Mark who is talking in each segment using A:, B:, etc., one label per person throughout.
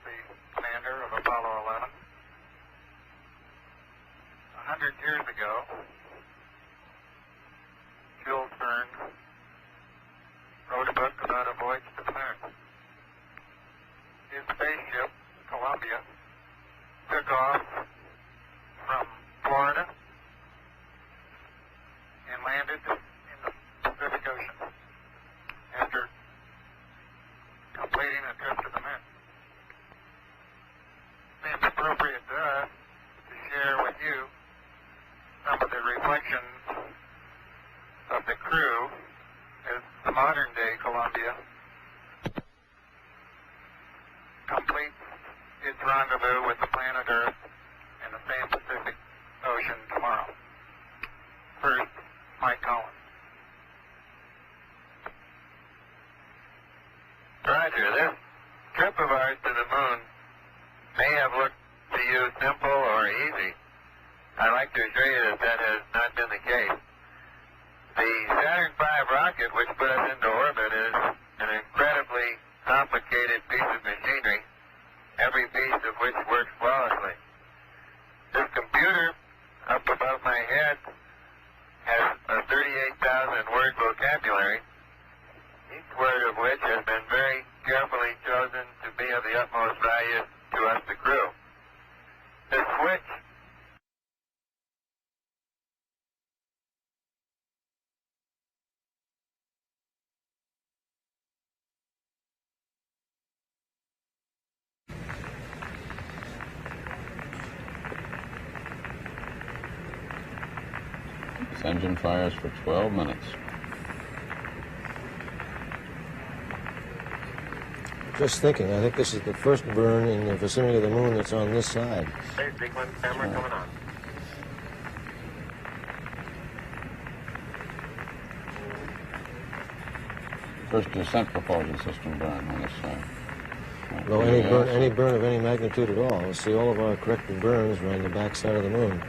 A: the commander of Apollo 11. 100 years ago, Jules Verne wrote a book about a voyage to the moon. His spaceship, Columbia, took off from Florida and landed in the Pacific Ocean after completing a trip to the moon. It seems appropriate to us to share with you some of the reflections of the crew as the modern-day Columbia completes its rendezvous with the planet Earth in the same Pacific Ocean tomorrow. First, Mike Collins.
B: Roger, this trip of ours to the moon may have looked to you simple or easy. I'd like to assure you that that has not been the case. The Saturn V rocket, which put us into orbit, is an incredibly complicated piece of machinery, every piece of which works flawlessly. This computer up above my head has a 38,000-word vocabulary, each word of which has been very carefully chosen to be of the utmost value to us, the crew. The switch
C: This engine fires for 12 minutes.
D: Just thinking, I think this is the first burn in the vicinity of the moon that's on this side.
B: Hey, sequence camera coming on.
C: First descent propulsion system burn on this side.
D: No, any burn of any magnitude at all. We'll see all of our corrected burns are on the back side of the moon.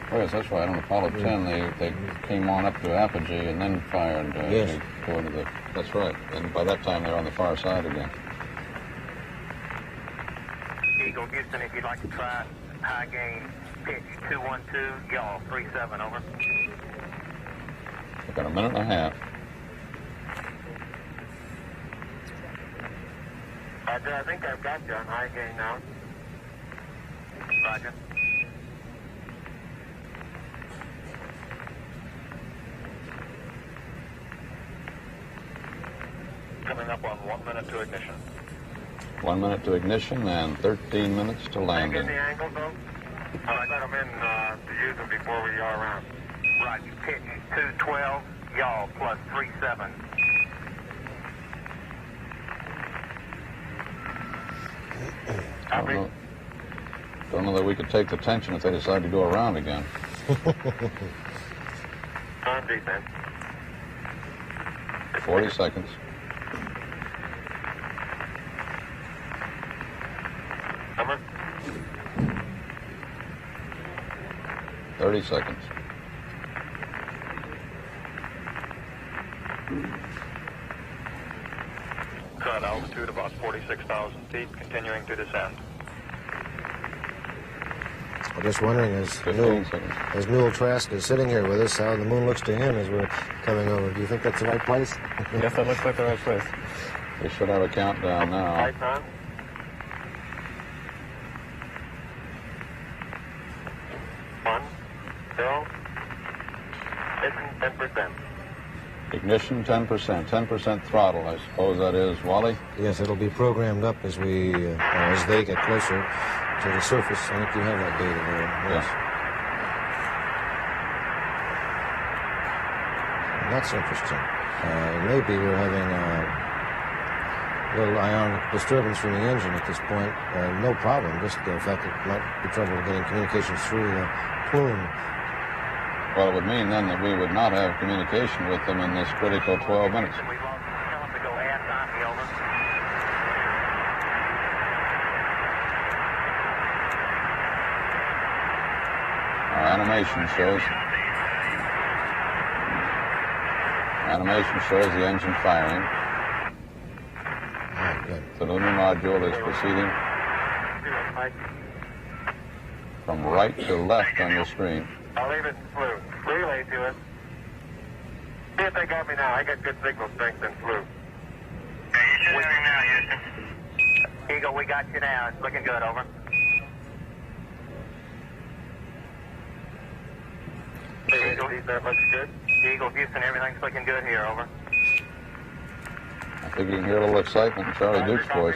C: Oh, yes, that's right. On Apollo 10, they came on up to apogee and then fired.
D: Yes.
C: To go into the, that's right. And by that time, they were on the far side again.
B: Eagle Houston, if you'd like to try high gain pitch 212, y'all 37, over.
C: We've got a minute and a half.
B: Roger, I think I've got you on high gain now. Roger. Coming up on 1 minute to ignition.
C: 1 minute to ignition and 13 minutes to landing.
B: Taking the angle, though? I let them in to use them before we are around. Roger, pitch 212, y'all plus 37. Copy.
C: Don't know that we could take the tension if they decide to go around again.
B: On defense.
C: 40 seconds.
B: Number?
C: 30 seconds.
E: Current altitude about 46,000 feet, continuing to descend.
D: I'm just wondering, as
C: 15 seconds.
D: Newell Trask is sitting here with us, how the moon looks to him as we're coming over. Do you think that's the right place?
E: Yes, that looks like the right place.
C: We should have a countdown now.
B: Lights on. One, zero. Ignition 10%.
C: Ignition 10%. 10% throttle, I suppose that is, Wally?
D: Yes, it'll be programmed up as as they get closer to the surface. I think you have that data there. Yes. And that's interesting. Maybe we're having a little ionic disturbance from the engine at this point. No problem, just the fact that it might be trouble getting communications through the plume.
C: Well, it would mean then that we would not have communication with them in this critical 12 minutes.
B: We lost, tell them to go ass 90, over.
C: Our animation shows the engine firing.
D: Good.
C: The lunar module is proceeding
A: Mike.
C: From right to left on your screen.
A: I'll leave it in flu. Relay to us. See if they got me now. I got good signal strength in flu.
B: Yeah, you should have him now, Houston.
A: Eagle, we got you now. It's looking good, over. Hey, Eagle, that looks good. Eagle, Houston, everything's looking good here, over.
C: I think you can hear a little excitement in Charlie Duke's voice.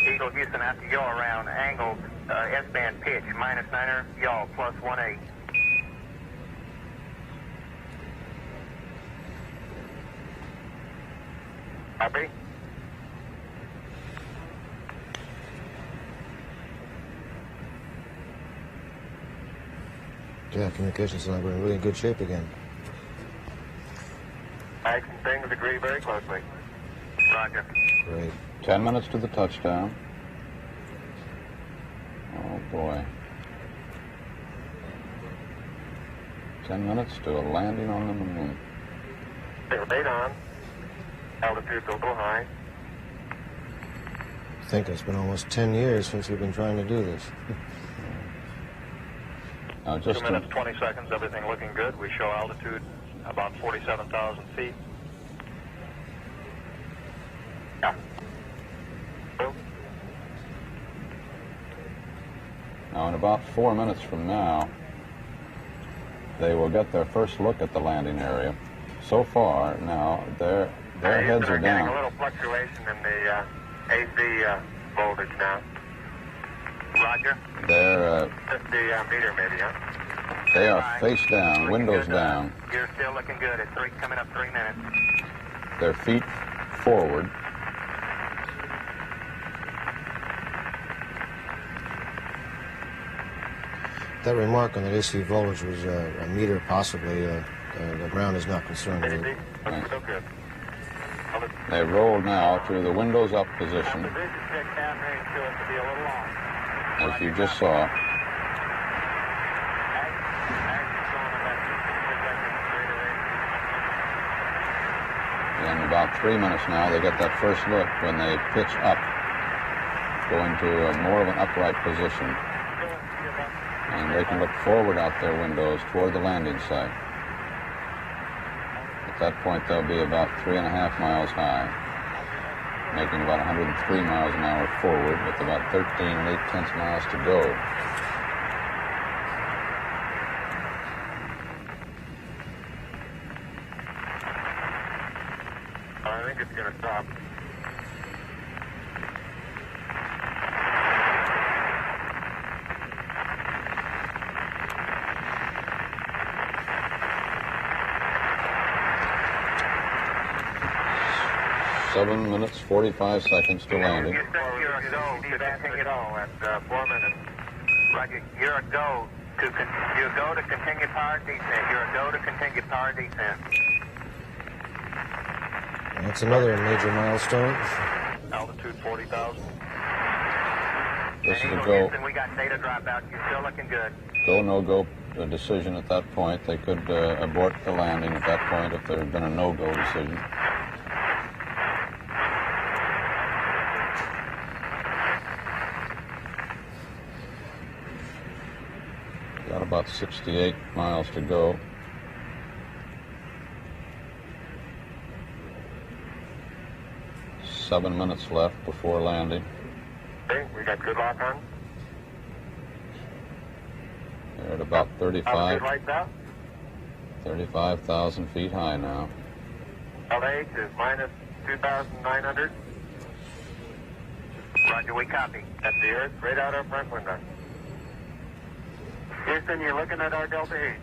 A: Eagle, Houston, after yaw around, angled S-band pitch, -9er, yaw, +18. Copy.
D: Yeah, communications are in really good shape again.
A: Mags and things agree very closely. Roger.
D: Great.
C: 10 minutes to the touchdown. Oh boy. 10 minutes to a landing on the moon.
A: Date on. Altitude's a little high.
D: I think it's been almost 10 years since we've been trying to do this.
C: Now
E: 2
C: just
E: minutes, 20 seconds, everything looking good. We show altitude about 47,000 feet.
A: Yeah.
C: now in about 4 minutes from now, they will get their first look at the landing area. So far, now their heads are
A: Getting
C: down.
A: a little fluctuation in the AC voltage now. Roger.
C: They're
A: 50 meter maybe, huh?
C: they are face down,
A: Looking
C: windows
A: good,
C: down,
A: You're still looking good. It's coming up 3 minutes.
C: their feet forward.
D: That remark on that AC voltage was a meter possibly. The ground is not concerned with it.
C: Right.
A: So good.
C: They roll now to the windows up position,
A: The vision check downrange to us to be a little long.
C: as you just saw. In about 3 minutes now, they get that first look when they pitch up, going to more of an upright position. And they can look forward out their windows toward the landing site. At that point, they'll be about 3.5 miles high, making about 103 miles an hour forward with about 13 8/10 miles to go.
A: I think it's going to stop.
C: Seven minutes, 45 seconds to landing.
A: You're a go to continue at 4 minutes. Roger, you're a go to continue power descent. You're a go to continue power descent.
D: That's another major milestone.
E: Altitude 40,000.
C: This is a
A: Eagle,
C: go,
A: Houston, we got data dropout. You're still looking good.
C: no-go decision at that point. They could abort the landing at that point if there had been a no-go decision. Got about 68 miles to go. Seven minutes left before landing.
A: Okay, we got good lock on.
C: They're at about
A: Altitude lights out.
C: 35,000 feet high now.
A: LH is minus 2,900. Roger, we copy. At the earth, right out our front window. Houston, you're looking at our Delta H.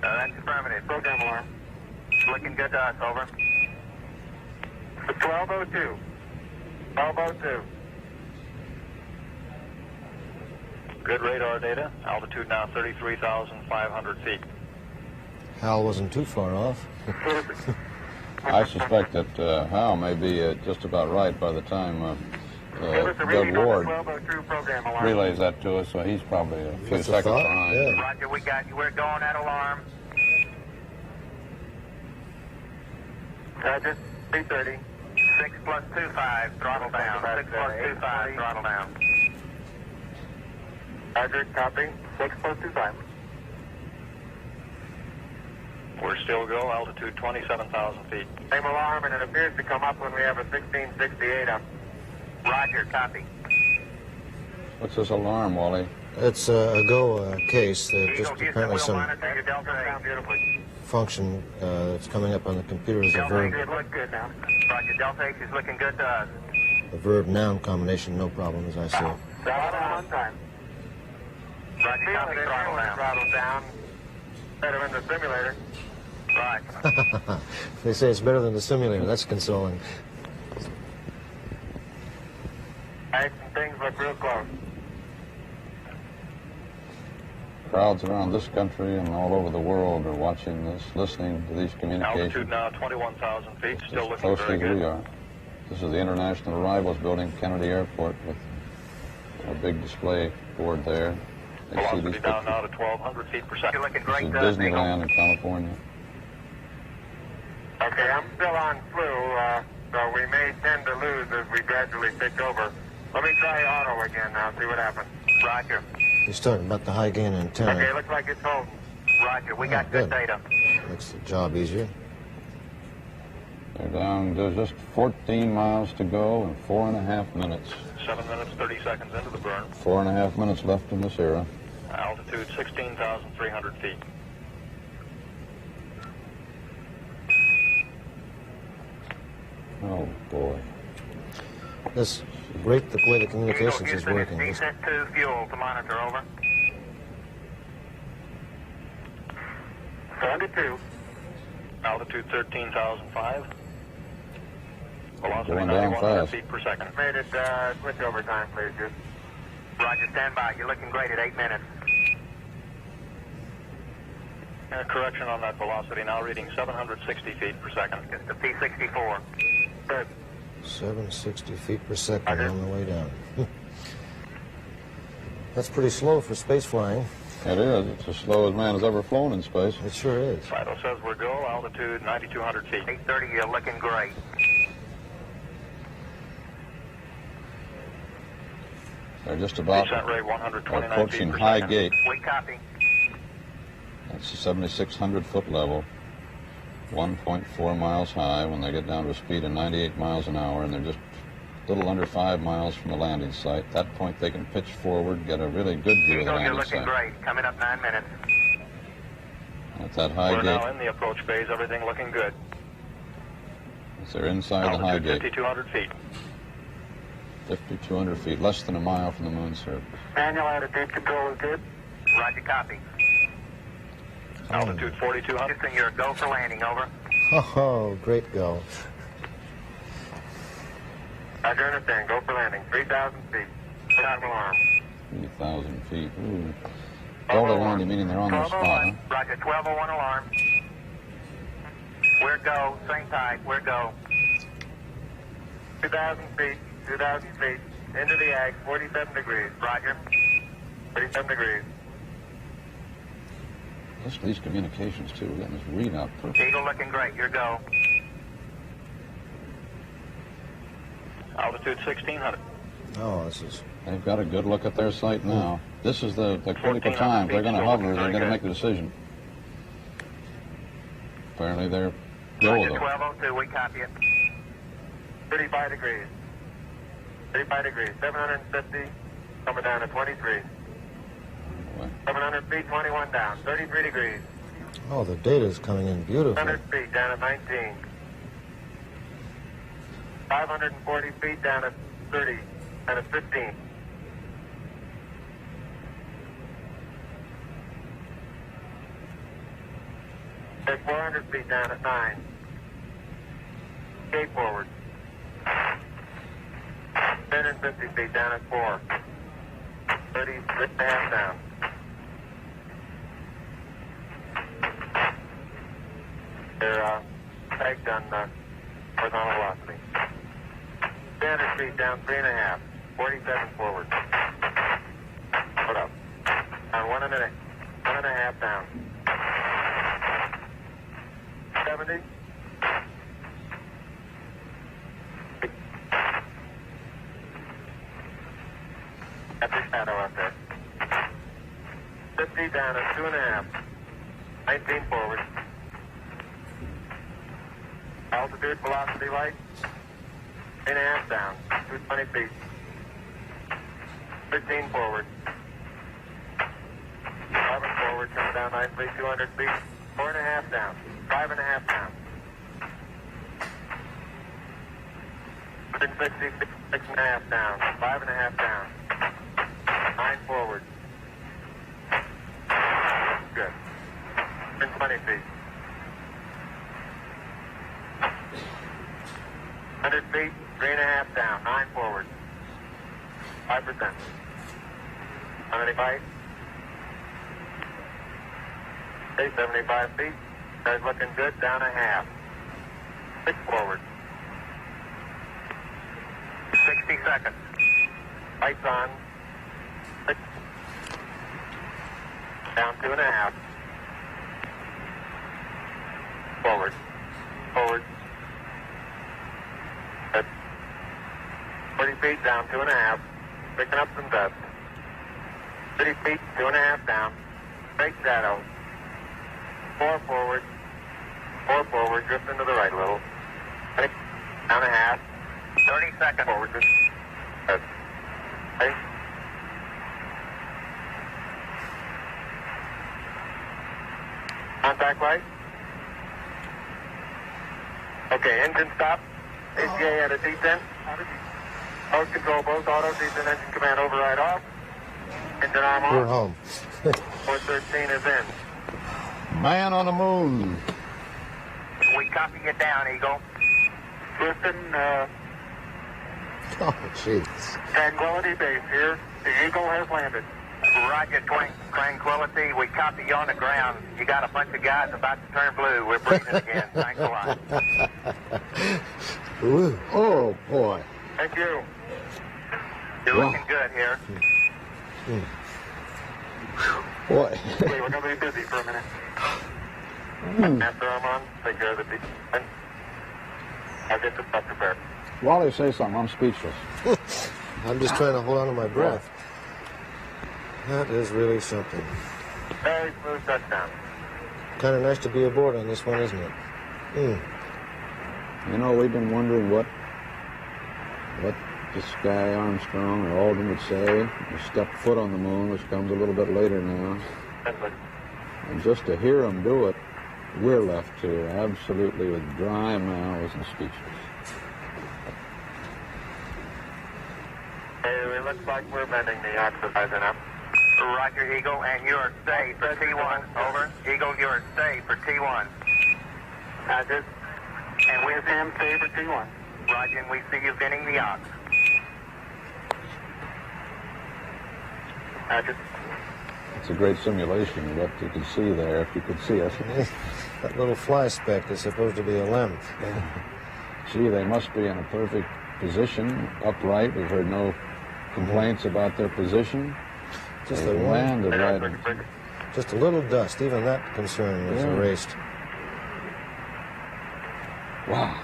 A: That's affirmative. Program alarm. Looking good to us, over. 1202. 1202.
E: Good radar data. Altitude now 33,500 feet.
D: Hal wasn't too far off.
C: I suspect that Hal may be just about right by the time
A: Give us a
C: Doug
A: reading on the
C: Ward
A: 1202 program alarm.
C: relays that to us, so he's probably a few
D: That's a
C: seconds
D: thought,
C: behind.
D: yeah.
A: Roger, we got you. We're going at alarm. Roger, 330.
B: 6 plus 25, throttle down. 6 plus 25, throttle down.
A: Roger, copy. 6 plus 25.
E: We're still go, altitude 27,000 feet.
A: Same alarm, and it appears to come up when we have a 1668 up.
B: Roger, copy.
C: What's this alarm, Wally?
D: It's a go case. Just
B: Eagle, Houston,
D: apparently
B: we'll
D: some
B: monitor your Delta
A: Down
B: 8.
A: beautifully.
D: function that's coming up on the computer as a
B: Delta
D: verb.
B: 8 should look good now. Roger, Delta 8 is looking good to us.
D: A verb-noun combination, no problem, as I see it.
A: Throttle down on time.
B: Roger, copy, throttle down.
A: Throttle down. Better in the simulator.
B: Right.
D: They say it's better than the simulator. That's consoling.
A: Ice and things look real close.
C: Crowds around this country and all over the world are watching this, listening to these communications.
E: Altitude now 21,000 feet, still
C: As
E: looking
C: close
E: very
C: as
E: good.
C: we are. This is the International Arrivals Building, Kennedy Airport, with a big display board there. They see
E: Velocity
C: these
E: down
C: pictures.
E: now to 1,200 feet per
B: You're
E: second.
B: looking
C: This
B: great
C: is
B: to us, Eagle.
C: Disneyland in California.
A: Okay, I'm still on flu, so we may tend to lose as we gradually pick over. Let me try auto again now, see what happens.
B: Roger.
D: He's talking about the high gain antenna.
A: Okay, looks like it's holding.
B: Roger, we
D: Oh,
B: got good
D: good.
B: data.
D: Makes the job easier.
C: They're down to just 14 miles to go and 4.5 minutes.
E: 7 minutes, 30 seconds into the burn.
C: 4.5 minutes left in this era.
E: Altitude 16,300 feet.
C: Oh, boy.
D: This great the way the
B: Eagle,
D: communications is
B: Houston,
D: working.
B: it's decent to fuel to monitor, over.
A: 72.
E: Altitude 13,005. Velocity
C: Going down
E: 9,100
C: fast.
E: feet per second.
A: Made it switch over time, please, Houston.
B: Roger, stand by. You're looking great at 8 minutes.
E: Correction on that velocity, now reading 760 feet per second.
B: It's the P-64.
A: Good.
D: 760 feet per second on the way down. That's pretty slow for space flying.
C: It is. It's as slow as man has ever flown in space.
D: It sure is.
E: Fido says we're go, altitude 9,200 feet.
B: 8:30, you're looking great.
C: They're just about
E: Descent rate 129
C: approaching
E: feet per
C: High
E: second.
C: Gate.
B: We copy.
C: That's the 7,600 foot level. 1.4 miles high when they get down to a speed of 98 miles an hour, and they're just a little under 5 miles from the landing site. At that point, they can pitch forward, get a really good view of the
B: Eagle, you're
C: landing
B: looking
C: site.
B: great. Coming up 9 minutes.
C: At that high
E: We're
C: gate,
E: now in the approach phase, everything looking good.
C: as they're inside the high
E: Altitude
C: gate,
E: 5,200 feet.
C: 5,200 feet, less than a mile from the moon surface.
A: Manual attitude control is good.
B: Roger, copy.
E: Altitude 4,200.
B: Houston, you're a go for landing, over.
D: Oh, great go.
A: Roger, understand. Go for landing. 3,000 feet. Stop alarm.
C: 3,000 feet. Ooh. Delta landing, meaning they're on the spot, huh?
B: Roger, 1201 alarm. We're go. Same type. We're go.
A: 2,000 feet. 2,000 feet. Into the ag. 47 degrees.
B: Roger.
A: 37 degrees.
C: Listen to these communications, too. We're getting this readout perfect.
B: Eagle looking great. You're go.
E: Altitude 1,600.
D: Oh, this is...
C: They've got a good look at their site now. This is the critical
E: 1,400
C: time. They're going to
E: feet,
C: hover.
E: still
C: They're going to
E: looking
C: make the decision. Apparently, they're go,
B: Roger,
C: though.
B: 1202. We copy it.
A: 35 degrees. 35 degrees. 750. Coming down to 23. 700 feet, 21 down. 33 degrees.
D: Oh, the data is coming in beautifully.
A: 100 feet down at 19. 540 feet down at 30. Down at 15. Take 400 feet down at 9. Gate forward. 150 feet down at 4. 36 and a half down. They're pegged on horizontal velocity. 300 feet down, 3.5. 47 forward. Put up. Down 1.5 down. 70.
B: Got the shadow up there. 50 down at 2.5. 19 forward. Altitude, velocity light. 8.5 down. 220 feet. 15 forward. 11 forward, coming down nicely, 200 feet. 4.5 down. 5.5 down. 160 feet, 6.5 down. 5.5 down. 9 forward. Good. 120 feet. 100 feet, 3.5 down. 9 forward. 5%. How many feet? 75 feet. Starts looking good. Down a half. 6 forward. 60 seconds. Lights on. 6. Down 2.5. Forward. Forward. Good. 40 feet down 2.5. Picking up some dust. 30 feet, 2.5 down. Straight shadow. 4 forward. 4 forward. Drift into the right a little. 6. Down a half. 30 seconds. Forward. Good. Okay. Contact light. Okay, engine stop. ACA at a descent. Mode control both auto, descent engine command override off. Engine arm on.
D: We're home.
B: 413 is in.
C: Man on the moon.
B: We copy you down, Eagle. Houston,
D: Oh, jeez.
B: Tranquility Base here. The Eagle has landed. Roger, Tranquility. We copy you on the ground. You got a bunch of guys about to turn blue. We're breathing again. Thanks a lot.
D: Ooh. Oh, boy.
B: Thank you. You're looking good here.
C: Boy.
B: We're going to be busy for a minute. After I'm on, take care of the descent. I'll get the stuff prepared.
C: Wally, say something. I'm speechless.
D: I'm just trying to hold on to my breath. That is really something.
B: Very smooth touchdown.
D: Kind of nice to be aboard on this one, isn't it?
C: You know, we've been wondering what this guy Armstrong or Aldrin would say. He stepped foot on the moon, which comes a little bit later now. And just to hear him do it, we're left to absolutely with dry mouths and speechless.
B: Hey, it looks like we're bending the oxidizing up. Roger, Eagle, and you're safe for T1. Over. Eagle, you're safe for T1. Roger. And we're Sam, safe for T1. Roger, and we see you bending the ox. Roger.
C: It's a great simulation of what you can see there, if you could see us.
D: That little fly speck is supposed to be a limb.
C: Gee, they must be in a perfect position, upright. We've heard no complaints about their position.
D: Just
C: They
D: a
C: landed right.
D: Just a little dust. Even that concern was erased.
C: Wow.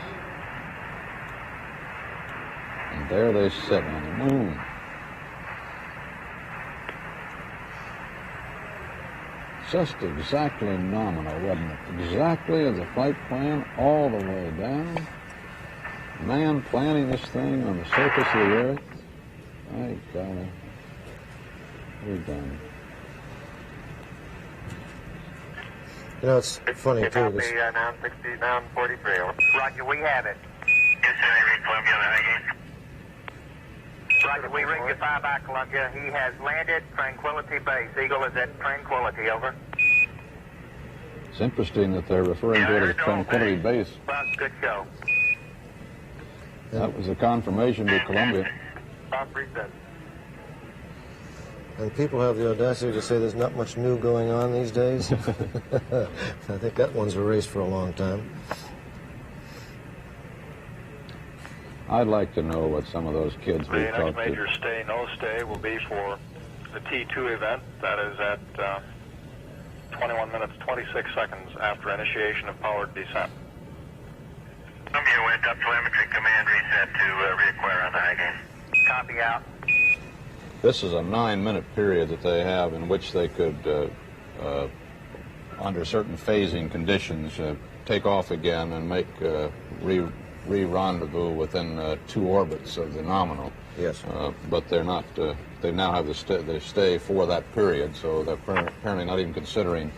C: And there they sit on the moon. Just exactly nominal, wasn't it? Exactly as the flight plan, all the way down. Man planning this thing on the surface of the Earth. My golly. We're done.
D: You know, it's funny, too. This,
B: Now 60, now 43. Roger, we have it. Yes, sir. I read Columbia. Roger, we ring you 5 by Columbia. He has landed Tranquility Base. Eagle is at Tranquility, over.
C: It's interesting that they're referring to it as Tranquility Base.
B: Well, good show.
C: That was a confirmation to Columbia.
B: Off reset.
D: and people have the audacity to say there's not much new going on these days. I think that one's erased for a long time.
C: I'd like to know what some of those kids we
E: The
C: talked
E: next major
C: to.
E: stay, no stay, will be for the T2 event. That is at 21 minutes, 26 seconds after initiation of powered descent.
B: Columbia went up telemetry command reset to reacquire on the high gain. Copy out.
C: This is a 9-minute period that they have in which they could, under certain phasing conditions, take off again and make re-rendezvous within 2 orbits of the nominal.
D: Yes.
C: But they're not. They now have they stay for that period, so they're apparently not even considering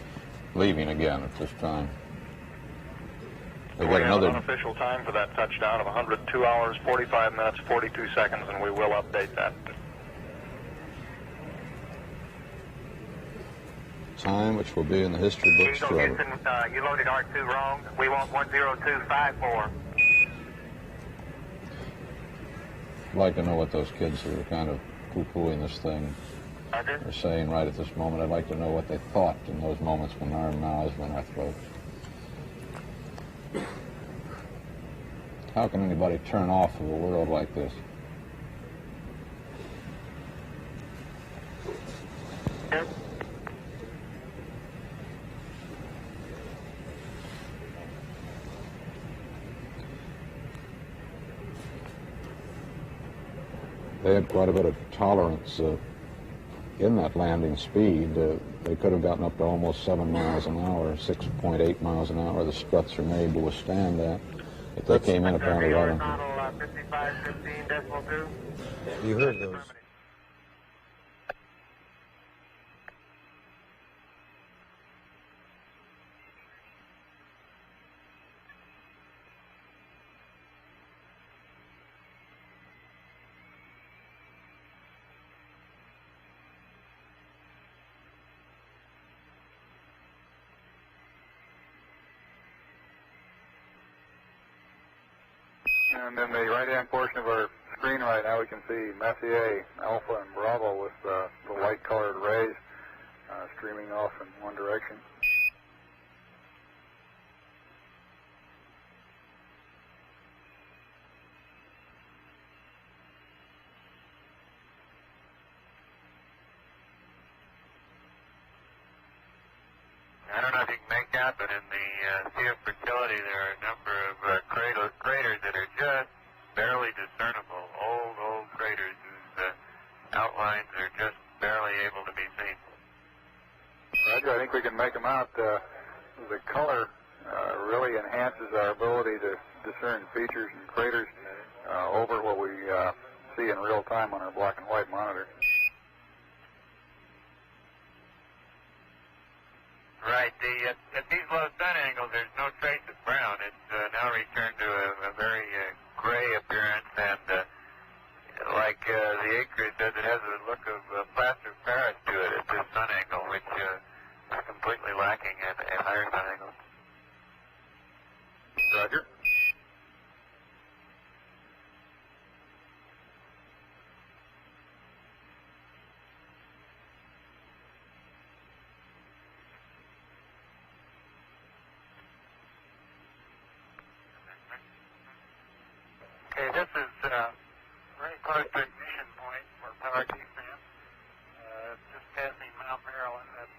C: leaving again at this time. They
E: We
C: got
E: have
C: another.
E: an unofficial time for that touchdown of 102 hours, 45 minutes, 42 seconds, and we will update that.
C: Time which will be in the history books
B: Eagle
C: forever.
B: Houston, you loaded R2 wrong. We want 10254.
C: I'd like to know what those kids who are kind of poo-pooing this thing
B: Roger.
C: are saying right at this moment. I'd like to know what they thought in those moments when our mouths were in our throats. How can anybody turn off of a world like this?
B: Yep.
C: They had quite a bit of tolerance in that landing speed. They could have gotten up to almost 7 miles an hour, 6.8 miles an hour. The struts are made to withstand that. But they came in apparently right on.
B: 5515.2.
D: You heard those.
A: And in the right-hand portion of our screen right now, we can see Messier, Alpha, and Bravo with the light-colored rays streaming off in one direction.
B: I don't know if you can make out, but in the Sea of Fertility, there are a number of craters that are just barely discernible. Old craters whose outlines are just barely able to be seen.
A: Roger, I think we can make them out. The color really enhances our ability to discern features and craters over what we see in real time on our black and white monitor.
B: Right. At these low sun angles, there's no trace of brown. It's now returned to a very gray appearance, and like the acreage does, it has a look of plaster of Paris to it at this sun angle, which is completely lacking at higher sun angles.
A: Roger.
B: Okay, this is very close to ignition point for power defense. Just passing Mount Maryland. That's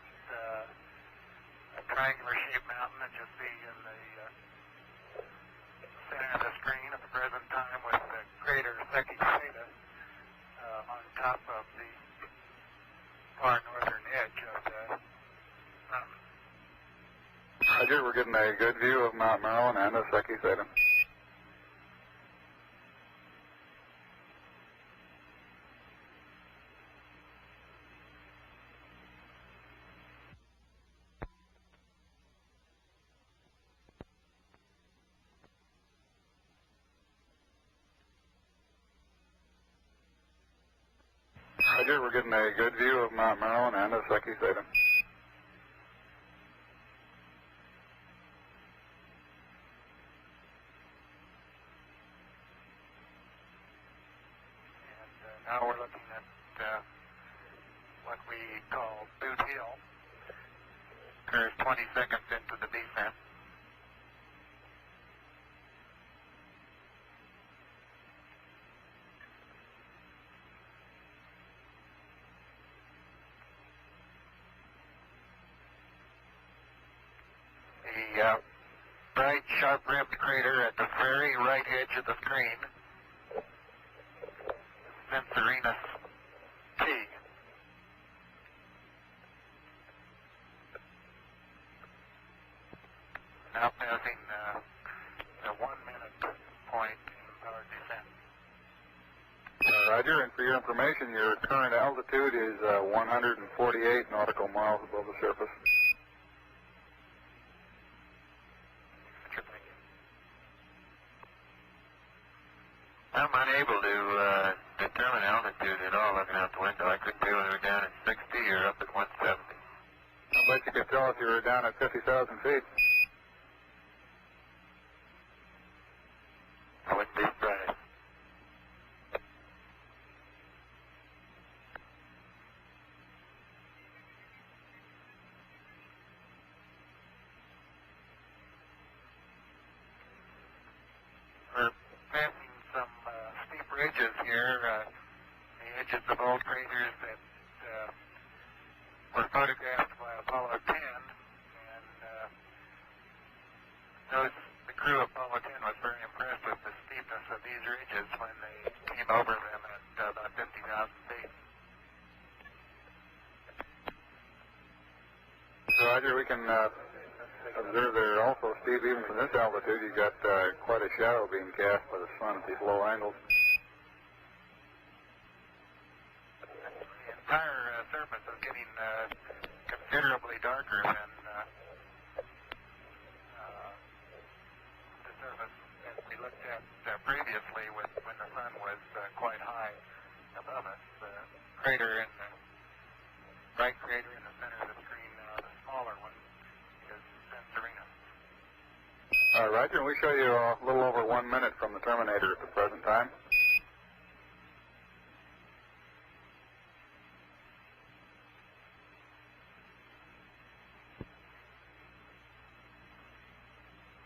B: a triangular-shaped mountain that you'll see in the center of the screen at the present time, with the crater Secchi Theta on top of the far northern edge of the mountain.
A: Roger, we're getting a good view of Mount Maryland and the Secchi Theta. Roger, we're getting a good view of Mount Maryland and the Secchi Theta.
B: And now we're looking at what we call Boot Hill. Occurs 20 seconds into the descent. The bright, sharp-rimmed crater at the very right edge of the screen, Censorinus T.
A: Roger, and for your information, your current altitude is 148 nautical miles above the surface.
B: I'm unable to determine altitude at all looking out the window. I couldn't tell whether we're down at 60 or up at 170.
A: I bet you could tell if you were down at 50,000 feet.
B: I wouldn't be surprised. We're passing some steep ridges here, the edges of old craters that were photographed by Apollo 10, and notice the crew of Apollo 10 was very impressed with the steepness of these ridges when they came over them at about 50,000 feet.
A: So, Roger, we can observe there also, Steve, even from this altitude, you got quite a shadow being cast by the sun at these low angles.
B: The entire surface is getting considerably darker than the surface that we looked at previously when the sun was quite high above us. The crater in the bright crater in the center of the screen, the smaller one, is Serena.
A: Roger, we show you a little over 1 minute from the terminator at the present time.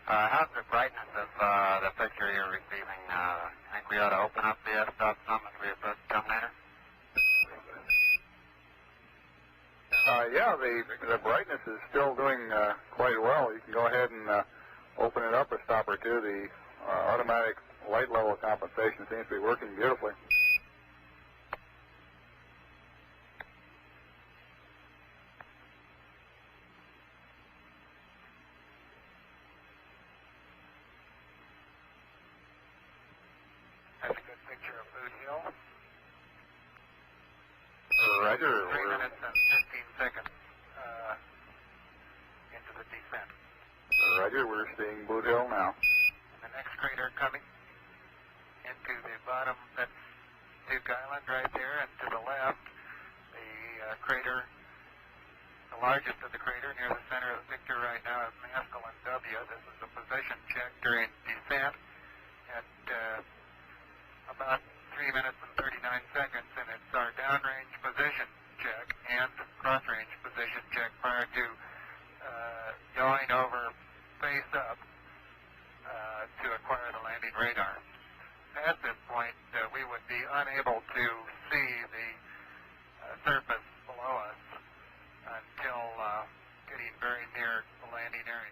B: How's the brightness of the picture you're receiving? I think we ought to open up the f-stop some as we approach the terminator.
A: Yeah, the brightness is still doing quite well. You can go ahead and open it up a stop or two. The automatic light level compensation seems to be working beautifully.
B: That's a good picture of Boot Hill.
A: Roger.
B: 3 minutes and 15 seconds into the descent.
A: Roger, we're seeing Boot Hill now.
B: The next crater coming into the bottom, that's Duke Island right there, and to the left, the crater, the largest of the crater near the center of the picture right now is Maskelyne W. This is a position check during descent at about 3 minutes and 39 seconds, and it's our downrange position check and cross-range position check prior to going over face up to acquire the landing radar.